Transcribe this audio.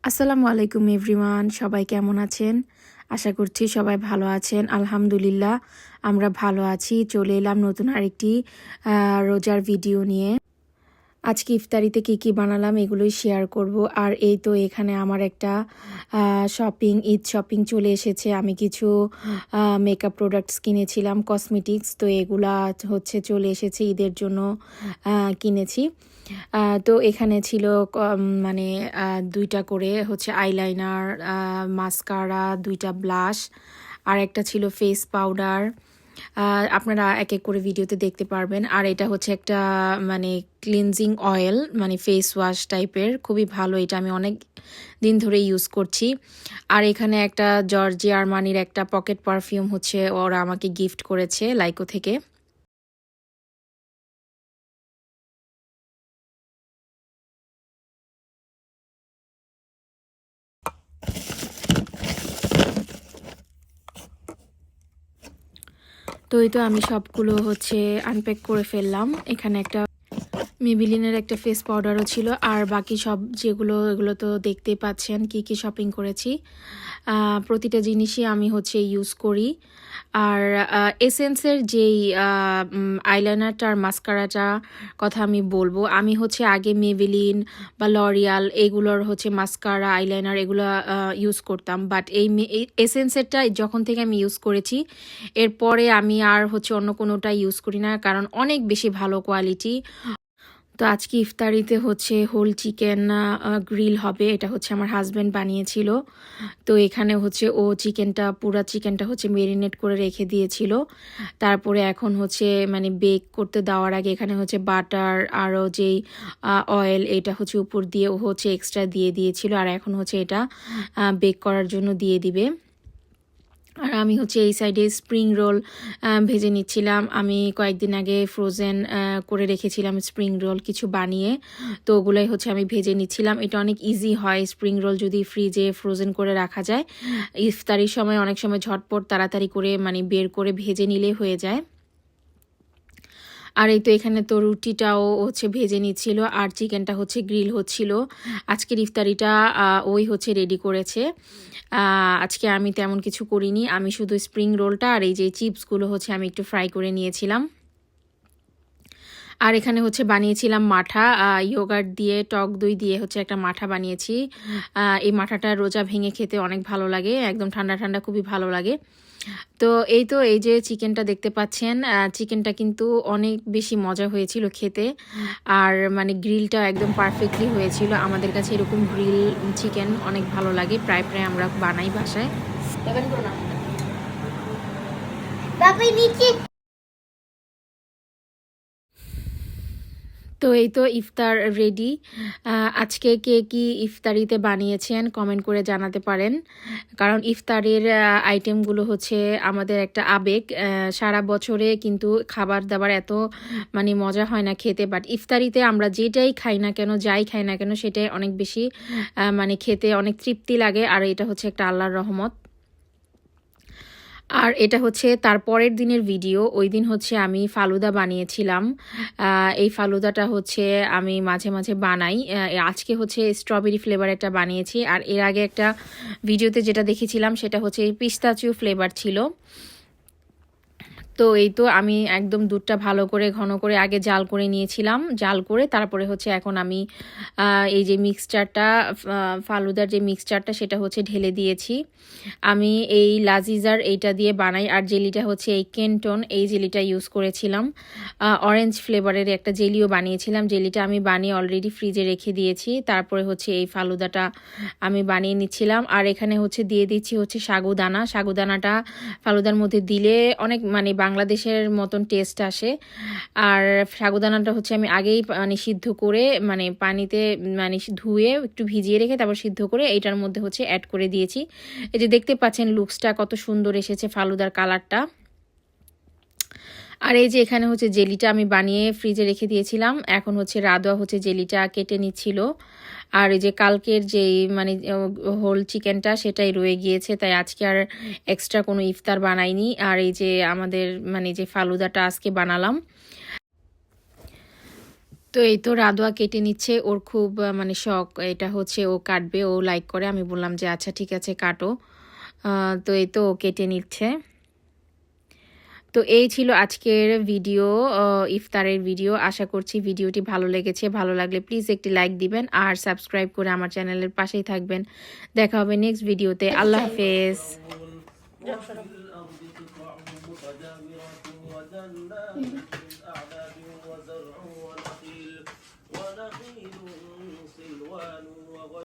আসসালামু আলাইকুম এভরিওয়ান, সবাই কেমন আছেন? আশা করছি সবাই ভালো আছেন। আলহামদুলিল্লাহ আমরা ভালো আছি। চলে এলাম নতুন আরেকটি রোজার ভিডিও নিয়ে। আজকে ইফতারিতে কি বানালাম এগুলোই শেয়ার করব। আর এই তো এখানে আমার একটা ঈদ শপিং চলে এসেছে। আমি কিছু মেকআপ প্রোডাক্টস কিনেছিলাম, কসমেটিক্স। তো এগুলা হচ্ছে চলে এসেছে ঈদের জন্য কিনেছি। তো এখানে ছিল মানে ২টা করে হচ্ছে আইলাইনার, মাস্কারা, ২টা ব্লাশ, আর একটা ছিল ফেস পাউডার। আপনারা এক এক করে ভিডিওতে দেখতে পারবেন। আর এটা হচ্ছে একটা মানে ক্লিনজিং অয়েল, মানে ফেস ওয়াশ টাইপের, খুবই ভালো। এটা আমি অনেক দিন ধরে ইউজ করছি। আর এখানে একটা জর্জিয়া আরমানির একটা পকেট পারফিউম হচ্ছে ওরা আমাকে গিফট করেছে লাইকো থেকে। তো এই তো আমি সবগুলো হচ্ছে আনপ্যাক করে ফেললাম। এখানে একটা মেবিলিনের একটা ফেস পাউডারও ছিল। আর বাকি সব যেগুলো, এগুলো তো দেখতেই পাচ্ছেন কি শপিং করেছি। প্রতিটা জিনিসই আমি হচ্ছে ইউজ করি। আর এসেন্সের যেই আইলাইনারটা আর মাস্কারাটা কথা আমি বলবো, আমি হচ্ছে আগে মেবিলিন বা লরিয়াল এগুলোর হচ্ছে মাস্কারা, আইলাইনার এগুলো ইউজ করতাম। বাট এই এসেন্সেরটা যখন থেকে আমি ইউজ করেছি, এরপরে আমি আর হচ্ছে অন্য কোনোটা ইউজ করি না, কারণ অনেক বেশি ভালো কোয়ালিটি। তো আজকে ইফতারিতে হচ্ছে হোল চিকেন গ্রিল হবে। এটা হচ্ছে আমার হাজব্যান্ড বানিয়েছিল। তো এখানে হচ্ছে ও পুরা চিকেনটা হচ্ছে মেরিনেট করে রেখে দিয়েছিল। তারপরে এখন হচ্ছে মানে বেক করতে দেওয়ার আগে এখানে হচ্ছে বাটার আরও যেই অয়েল, এটা হচ্ছে উপর দিয়ে ও হচ্ছে এক্সট্রা দিয়ে দিয়েছিল। আর এখন হচ্ছে এটা বেক করার জন্য দিয়ে দিবে। আর আমি হচ্ছে এই সাইডে স্প্রিং রোল ভেজে নিচ্ছিলাম। আমি কয়েকদিন আগে ফ্রোজেন করে রেখেছিলাম স্প্রিং রোল কিছু বানিয়ে, তো ওগুলোই হচ্ছে আমি ভেজে নিচ্ছিলাম। এটা অনেক ইজি হয় স্প্রিং রোল যদি ফ্রিজে ফ্রোজেন করে রাখা যায়। ইফতারির সময় অনেক সময় ঝটপট তাড়াতাড়ি করে মানে বের করে ভেজে নিলে হয়ে যায়। আর এই তো এখানে তো রুটিটাও হচ্ছে ভেজে নিচ্ছিল, আর চিকেনটা হচ্ছে গ্রিল হচ্ছিল। আজকের ইফতারিটা ওই হচ্ছে রেডি করেছে। আজকে আমি তেমন কিছু করিনি, আমি শুধু স্প্রিং রোলটা আর এই যে চিপসগুলো হচ্ছে আমি একটু ফ্রাই করে নিয়েছিলাম। আর এখানে হচ্ছে বানিয়েছিলাম মাঠা, ইয়োগার্ট দিয়ে, টক দই দিয়ে হচ্ছে একটা মাঠা বানিয়েছি। এই মাঠাটা রোজা ভেঙে খেতে অনেক ভালো লাগে, একদম ঠান্ডা ঠান্ডা খুবই ভালো লাগে। তো এই যে চিকেনটা দেখতে পাচ্ছেন, চিকেনটা কিন্তু অনেক বেশি মজা হয়েছিল খেতে। আর মানে গ্রিলটা একদম পারফেক্টলি হয়েছিল। আমাদের কাছে এরকম গ্রিল চিকেন অনেক ভালো লাগে, প্রায় আমরা বানাই বাসায়। তো এই তো ইফতার রেডি। আজকে কে কি ইফতারিতে বানিয়েছেন কমেন্ট করে জানাতে পারেন, কারণ ইফতারের আইটেমগুলো হচ্ছে আমাদের একটা আবেগ। সারা বছরে কিন্তু খাবার দাবার এত মানে মজা হয় না খেতে, বাট ইফতারিতে আমরা যেটাই খাই না কেন, যাই খাই না কেন, সেটাই অনেক বেশি মানে খেতে অনেক তৃপ্তি লাগে। আর এটা হচ্ছে একটা আল্লাহর রহমত। আর এটা হচ্ছে তার পরের দিনের ভিডিও। ওই দিন হচ্ছে আমি ফালুদা বানিয়েছিলাম। এই ফালুদাটা হচ্ছে আমি মাঝে মাঝে বানাই। আজকে হচ্ছে স্ট্রবেরি ফ্লেভারেরটা বানিয়েছি। আর এর আগে একটা ভিডিওতে যেটা দেখেছিলাম সেটা হচ্ছে পিস্তাচিও ফ্লেভার ছিল। তো এই তো আমি একদম দুধটা ভালো করে ঘন করে আগে জাল করে নিয়েছিলাম। জাল করে তারপরে হচ্ছে এখন আমি এই যে মিক্সচারটা, ফালুদার যে মিক্সচারটা, সেটা হচ্ছে ঢেলে দিয়েছি। আমি এই লাজিজার এইটা দিয়ে বানাই। আর জেলিটা হচ্ছে এই কেন্টন, এই জেলিটা ইউজ করেছিলাম। অরেঞ্জ ফ্লেভারের একটা জেলিও বানিয়েছিলাম। জেলিটা আমি বানিয়ে অলরেডি ফ্রিজে রেখে দিয়েছি। তারপরে হচ্ছে এই ফালুদাটা আমি বানিয়ে নিচ্ছিলাম। আর এখানে হচ্ছে দিয়ে দিচ্ছি হচ্ছে সাগুদানা। সাগুদানাটা ফালুদার মধ্যে দিলে অনেক মানে বাংলাদেশের মতন টেস্ট আসে। আর সাগুদানাটা হচ্ছে আমি আগেই মানে সিদ্ধ করে, মানে পানিতে মানে ধুয়ে একটু ভিজিয়ে রেখে তারপর সিদ্ধ করে এইটার মধ্যে হচ্ছে অ্যাড করে দিয়েছি। এই যে দেখতে পাচ্ছেন লুকসটা কত সুন্দর এসেছে, ফালুদার কালারটা। আর এই যে এখানে হচ্ছে জেলিটা আমি বানিয়ে ফ্রিজে রেখে দিয়েছিলাম। এখন হচ্ছে রাধোয়া হচ্ছে জেলিটা কেটে নিচ্ছিল। আর এই যে কালকের যেই মানে হোল চিকেনটা সেটাই রয়ে গিয়েছে, তাই আজকে আর এক্সট্রা কোনো ইফতার বানাইনি। আর এই যে আমাদের মানে যে ফালুদাটা আজকে বানালাম। তো এই তো রাদোয়া কেটে নিচ্ছে, ওর খুব মানে শখ, এটা হচ্ছে ও কাটবে, ও লাইক করে। আমি বললাম যে আচ্ছা ঠিক আছে কাটো। তো এই তো ও কেটে নিচ্ছে। তো এই ছিল আজকের ভিডিও, ইফতারের ভিডিও। আশা করছি ভিডিওটি ভালো লেগেছে। ভালো লাগলে প্লিজ একটি লাইক দিবেন আর সাবস্ক্রাইব করে আমার চ্যানেলের পাশেই থাকবেন। দেখা হবে নেক্সট ভিডিওতে। আল্লাহ হাফেজ।